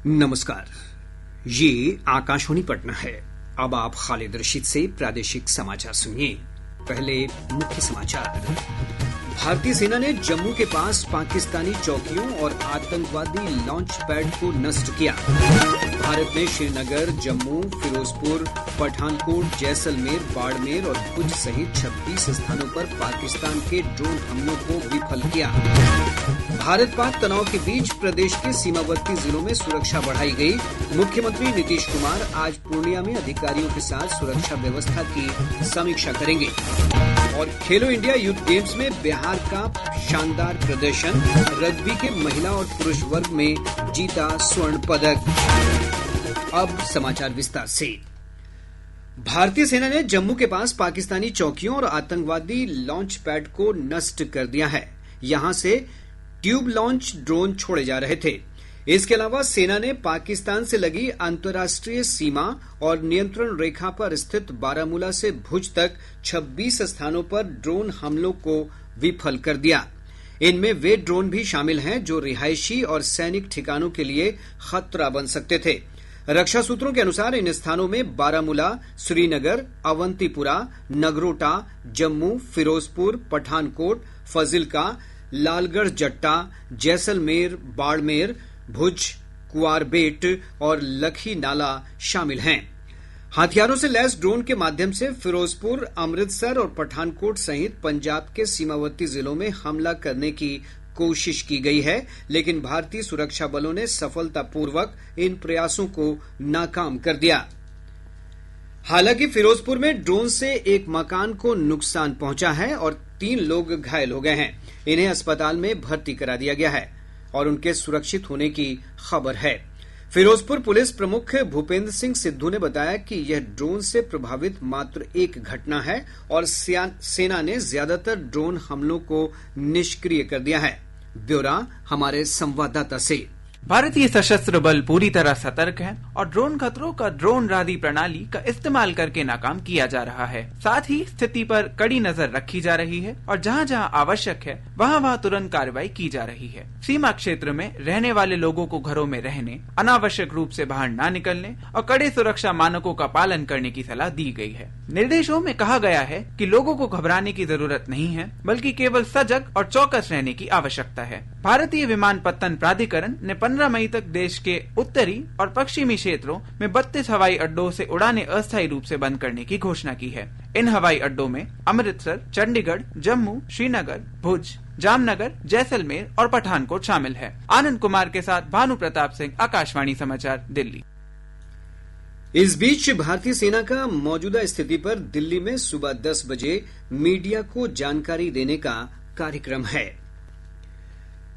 नमस्कार, ये आकाशवाणी पटना है। अब आप खालिद रशीद से प्रादेशिक समाचार सुनिए। पहले मुख्य समाचार। भारतीय सेना ने जम्मू के पास पाकिस्तानी चौकियों और आतंकवादी लॉन्च पैड को नष्ट किया। भारत ने श्रीनगर, जम्मू, फिरोजपुर, पठानकोट, जैसलमेर, बाड़मेर और भुज सहित 26 स्थानों पर पाकिस्तान के ड्रोन हमलों को विफल किया। भारत पाक तनाव के बीच प्रदेश के सीमावर्ती जिलों में सुरक्षा बढ़ाई गई। मुख्यमंत्री नीतीश कुमार आज पूर्णिया में अधिकारियों के साथ सुरक्षा व्यवस्था की समीक्षा करेंगे। और खेलो इंडिया यूथ गेम्स में बिहार का शानदार प्रदर्शन, रग्बी के महिला और पुरुष वर्ग में जीता स्वर्ण पदक। अब समाचार विस्तार से। भारतीय सेना ने जम्मू के पास पाकिस्तानी चौकियों और आतंकवादी लॉन्च पैड को नष्ट कर दिया है। यहां से ट्यूब लॉन्च ड्रोन छोड़े जा रहे थे। इसके अलावा सेना ने पाकिस्तान से लगी अंतर्राष्ट्रीय सीमा और नियंत्रण रेखा पर स्थित बारामूला से भुज तक 26 स्थानों पर ड्रोन हमलों को विफल कर दिया। इनमें वे ड्रोन भी शामिल हैं जो रिहायशी और सैनिक ठिकानों के लिए खतरा बन सकते थे। रक्षा सूत्रों के अनुसार इन स्थानों में बारामूला, श्रीनगर, अवंतीपुरा, नगरोटा, जम्मू, फिरोजपुर, पठानकोट, फजिल्का, लालगढ़ जट्टा, जैसलमेर, बाड़मेर, भुज, कुआरबेट और लखी नाला शामिल हैं। हथियारों से लैस ड्रोन के माध्यम से फिरोजपुर, अमृतसर और पठानकोट सहित पंजाब के सीमावर्ती जिलों में हमला करने की कोशिश की गई है, लेकिन भारतीय सुरक्षा बलों ने सफलतापूर्वक इन प्रयासों को नाकाम कर दिया। हालांकि फिरोजपुर में ड्रोन से एक मकान को नुकसान पहुंचा है और 3 लोग घायल हो गए हैं। इन्हें अस्पताल में भर्ती करा दिया गया है और उनके सुरक्षित होने की खबर है। फिरोजपुर पुलिस प्रमुख भूपेंद्र सिंह सिद्धू ने बताया कि यह ड्रोन से प्रभावित मात्र एक घटना है और सेना ने ज्यादातर ड्रोन हमलों को निष्क्रिय कर दिया है। ब्यौरा हमारे संवाददाता से। भारतीय सशस्त्र बल पूरी तरह सतर्क है और ड्रोन खतरों का ड्रोन रादी प्रणाली का इस्तेमाल करके नाकाम किया जा रहा है। साथ ही स्थिति पर कड़ी नजर रखी जा रही है और जहां जहां आवश्यक है वहां तुरंत कार्रवाई की जा रही है। सीमा क्षेत्र में रहने वाले लोगों को घरों में रहने, अनावश्यक रूप से बाहर न निकलने और कड़े सुरक्षा मानकों का पालन करने की सलाह दी गई है। निर्देशों में कहा गया है कि लोगों को घबराने की जरूरत नहीं है, बल्कि केवल सजग और चौकस रहने की आवश्यकता है। भारतीय विमानपत्तन प्राधिकरण ने 15 मई तक देश के उत्तरी और पश्चिमी क्षेत्रों में 32 हवाई अड्डों से उड़ानें अस्थायी रूप से बंद करने की घोषणा की है। इन हवाई अड्डों में अमृतसर, चंडीगढ़, जम्मू, श्रीनगर, भुज, जामनगर, जैसलमेर और पठानकोट शामिल है। आनंद कुमार के साथ भानु प्रताप सिंह, आकाशवाणी समाचार, दिल्ली। इस बीच भारतीय सेना का मौजूदा स्थिति पर दिल्ली में सुबह 10 बजे मीडिया को जानकारी देने का कार्यक्रम है।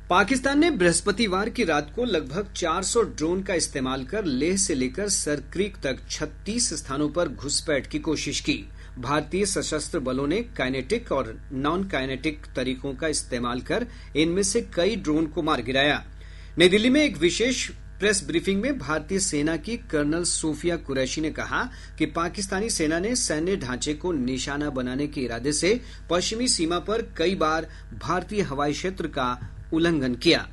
पाकिस्तान ने बृहस्पतिवार की रात को लगभग 400 ड्रोन का इस्तेमाल कर लेह से लेकर सरक्रीक तक 36 स्थानों पर घुसपैठ की कोशिश की। भारतीय सशस्त्र बलों ने काइनेटिक और नॉन काइनेटिक तरीकों का इस्तेमाल कर इनमें से कई ड्रोन को मार गिराया। नई दिल्ली में एक विशेष प्रेस ब्रीफिंग में भारतीय सेना की कर्नल सूफिया कुरैशी ने कहा कि पाकिस्तानी सेना ने सैन्य ढांचे को निशाना बनाने के इरादे से पश्चिमी सीमा पर कई बार भारतीय हवाई क्षेत्र का उल्लंघन किया।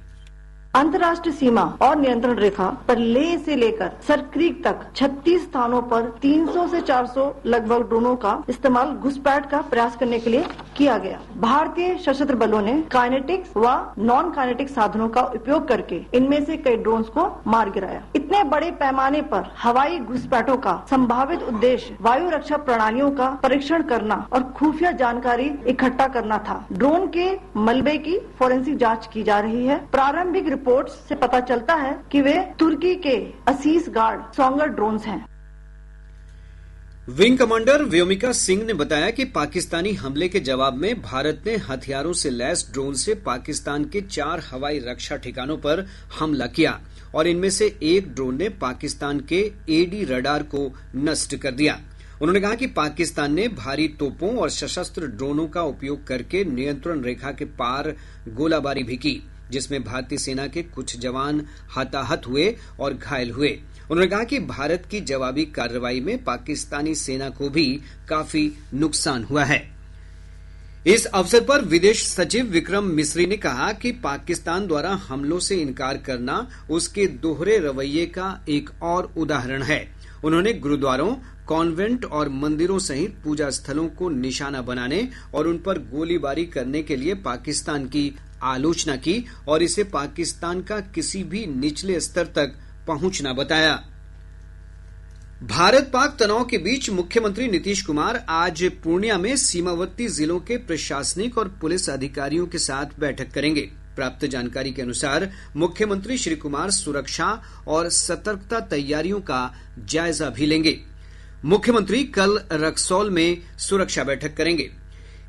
अंतर्राष्ट्रीय सीमा और नियंत्रण रेखा पर लेह से लेकर सरक्रीक तक 36 स्थानों पर 300 से 400 लगभग ड्रोनों का इस्तेमाल घुसपैठ का प्रयास करने के लिए किया गया। भारतीय सशस्त्र बलों ने काइनेटिक व नॉन काइनेटिक साधनों का उपयोग करके इनमें से कई ड्रोन्स को मार गिराया। इतने बड़े पैमाने पर हवाई घुसपैठों का संभावित उद्देश्य वायु रक्षा प्रणालियों का परीक्षण करना और खुफिया जानकारी इकट्ठा करना था। ड्रोन के मलबे की फोरेंसिक जांच की जा रही है। प्रारंभिक रिपोर्ट्स से पता चलता है कि वे तुर्की के असीस गार्ड सोंगर ड्रोन्स हैं। विंग कमांडर व्योमिका सिंह ने बताया कि पाकिस्तानी हमले के जवाब में भारत ने हथियारों से लैस ड्रोन से पाकिस्तान के 4 हवाई रक्षा ठिकानों पर हमला किया और इनमें से एक ड्रोन ने पाकिस्तान के एडी रडार को नष्ट कर दिया। उन्होंने कहा कि पाकिस्तान ने भारी तोपों और सशस्त्र ड्रोनों का उपयोग करके नियंत्रण रेखा के पार गोलाबारी भी की, जिसमें भारतीय सेना के कुछ जवान हताहत हुए और घायल हुए। उन्होंने कहा कि भारत की जवाबी कार्रवाई में पाकिस्तानी सेना को भी काफी नुकसान हुआ है। इस अवसर पर विदेश सचिव विक्रम मिस्री ने कहा कि पाकिस्तान द्वारा हमलों से इनकार करना उसके दोहरे रवैये का एक और उदाहरण है। उन्होंने गुरुद्वारों, कॉन्वेंट और मंदिरों सहित पूजा स्थलों को निशाना बनाने और उन पर गोलीबारी करने के लिए पाकिस्तान की आलोचना की और इसे पाकिस्तान का किसी भी निचले स्तर तक पहुंचना बताया। भारत पाक तनाव के बीच मुख्यमंत्री नीतीश कुमार आज पूर्णिया में सीमावर्ती जिलों के प्रशासनिक और पुलिस अधिकारियों के साथ बैठक करेंगे। प्राप्त जानकारी के अनुसार मुख्यमंत्री श्री कुमार सुरक्षा और सतर्कता तैयारियों का जायजा भी लेंगे। मुख्यमंत्री कल रक्सौल में सुरक्षा बैठक करेंगे।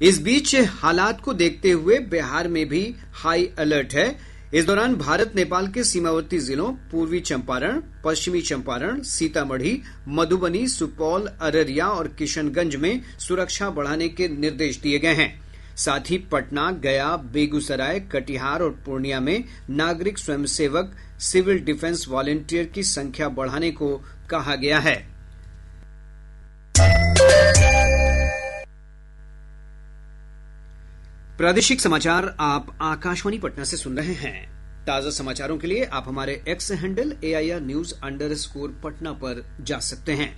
इस बीच हालात को देखते हुए बिहार में भी हाई अलर्ट है। इस दौरान भारत नेपाल के सीमावर्ती जिलों पूर्वी चंपारण, पश्चिमी चंपारण, सीतामढ़ी, मधुबनी, सुपौल, अररिया और किशनगंज में सुरक्षा बढ़ाने के निर्देश दिए गए हैं। साथ ही पटना, गया, बेगूसराय, कटिहार और पूर्णिया में नागरिक स्वयंसेवक, सिविल डिफेंस वॉलंटियर की संख्या बढ़ाने को कहा गया है। प्रादेशिक समाचार आप आकाशवाणी पटना से सुन रहे हैं। ताजा समाचारों के लिए आप हमारे एक्स हैंडल AIR_News_पटना पर जा सकते हैं।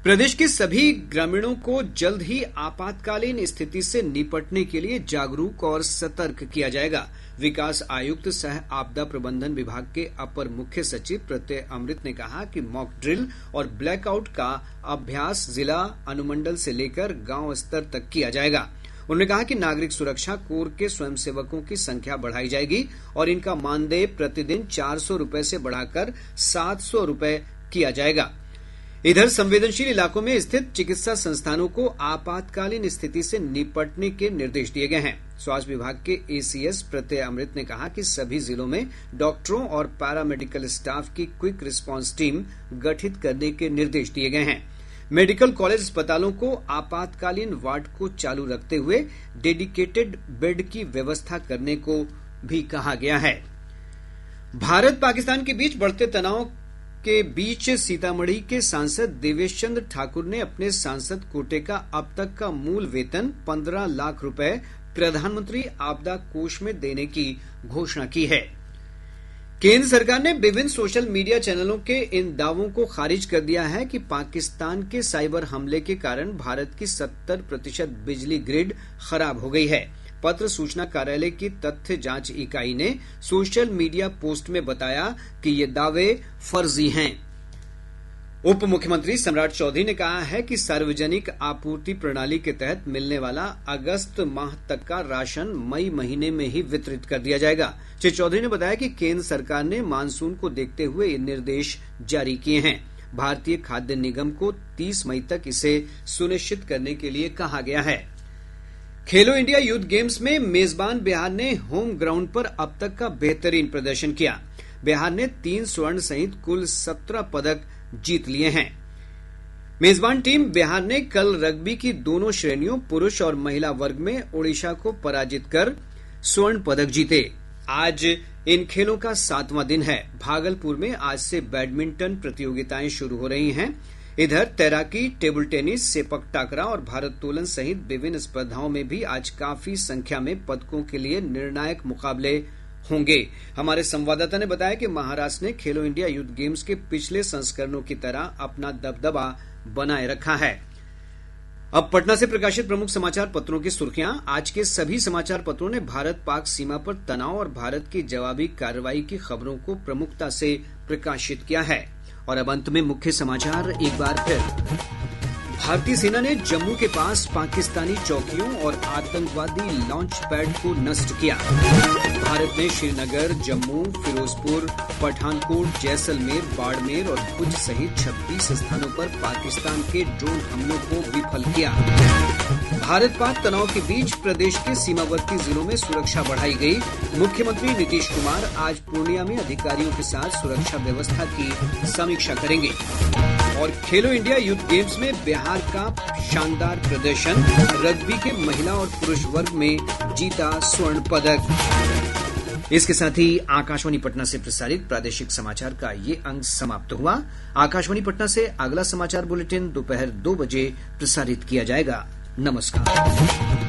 प्रदेश के सभी ग्रामीणों को जल्द ही आपातकालीन स्थिति से निपटने के लिए जागरूक और सतर्क किया जाएगा। विकास आयुक्त सह आपदा प्रबंधन विभाग के अपर मुख्य सचिव प्रत्यय अमृत ने कहा कि मॉक ड्रिल और ब्लैकआउट का अभ्यास जिला, अनुमंडल से लेकर गांव स्तर तक किया जाएगा। उन्होंने कहा कि नागरिक सुरक्षा कोर के स्वयंसेवकों की संख्या बढ़ाई जाएगी और इनका मानदेय प्रतिदिन 400 रुपए से बढ़ाकर 700 रुपए किया जाएगा। इधर संवेदनशील इलाकों में स्थित चिकित्सा संस्थानों को आपातकालीन स्थिति से निपटने के निर्देश दिए गए हैं। स्वास्थ्य विभाग के ACS प्रत्यय अमृत ने कहा कि सभी जिलों में डॉक्टरों और पैरामेडिकल स्टाफ की क्विक रिस्पांस टीम गठित करने के निर्देश दिए गए हैं। मेडिकल कॉलेज अस्पतालों को आपातकालीन वार्ड को चालू रखते हुए डेडिकेटेड बेड की व्यवस्था करने को भी कहा गया है। भारत पाकिस्तान के बीच बढ़ते तनाव के बीच सीतामढ़ी के सांसद देवेश चंद्र ठाकुर ने अपने सांसद कोटे का अब तक का मूल वेतन 15 लाख रुपए प्रधानमंत्री आपदा कोष में देने की घोषणा की है। केंद्र सरकार ने विभिन्न सोशल मीडिया चैनलों के इन दावों को खारिज कर दिया है कि पाकिस्तान के साइबर हमले के कारण भारत की 70% बिजली ग्रिड खराब हो गई है। पत्र सूचना कार्यालय की तथ्य जांच इकाई ने सोशल मीडिया पोस्ट में बताया कि ये दावे फर्जी हैं। उप मुख्यमंत्री सम्राट चौधरी ने कहा है कि सार्वजनिक आपूर्ति प्रणाली के तहत मिलने वाला अगस्त माह तक का राशन मई महीने में ही वितरित कर दिया जाएगा। श्री चौधरी ने बताया कि केंद्र सरकार ने मानसून को देखते हुए ये निर्देश जारी किए हैं। भारतीय खाद्य निगम को 30 मई तक इसे सुनिश्चित करने के लिए कहा गया है। खेलो इंडिया यूथ गेम्स में मेजबान बिहार ने होम ग्राउंड पर अब तक का बेहतरीन प्रदर्शन किया। बिहार ने 3 स्वर्ण सहित कुल 17 पदक जीत लिए हैं। मेजबान टीम बिहार ने कल रग्बी की दोनों श्रेणियों पुरुष और महिला वर्ग में ओडिशा को पराजित कर स्वर्ण पदक जीते। आज इन खेलों का 7वां दिन है। भागलपुर में आज से बैडमिंटन प्रतियोगिताएं शुरू हो रही हैं। इधर तैराकी, टेबल टेनिस, सेपक टाकरा और भारोत्तोलन सहित विभिन्न स्पर्धाओं में भी आज काफी संख्या में पदकों के लिए निर्णायक मुकाबले होंगे। हमारे संवाददाता ने बताया कि महाराष्ट्र ने खेलो इंडिया यूथ गेम्स के पिछले संस्करणों की तरह अपना दबदबा बनाए रखा है। अब पटना से प्रकाशित प्रमुख समाचार पत्रों की सुर्खियां। आज के सभी समाचार पत्रों ने भारत पाक सीमा पर तनाव और भारत की जवाबी कार्रवाई की खबरों को प्रमुखता से प्रकाशित किया है। और अब अंत में मुख्य समाचार एक बार फिर। भारतीय सेना ने जम्मू के पास पाकिस्तानी चौकियों और आतंकवादी लॉन्च पैड को नष्ट किया। भारत ने श्रीनगर, जम्मू, फिरोजपुर, पठानकोट, जैसलमेर, बाड़मेर और भुज सहित 26 स्थानों पर पाकिस्तान के ड्रोन हमलों को विफल किया। भारत पाक तनाव के बीच प्रदेश के सीमावर्ती जिलों में सुरक्षा बढ़ाई गई। मुख्यमंत्री नीतीश कुमार आज पूर्णिया में अधिकारियों के साथ सुरक्षा व्यवस्था की समीक्षा करेंगे। और खेलो इंडिया यूथ गेम्स में बिहार का शानदार प्रदर्शन, रग्बी के महिला और पुरुष वर्ग में जीता स्वर्ण पदक। इसके साथ ही आकाशवाणी पटना से प्रसारित प्रादेशिक समाचार का ये अंक समाप्त हुआ। आकाशवाणी पटना से अगला समाचार बुलेटिन दोपहर 2 बजे प्रसारित किया जाएगा। नमस्कार।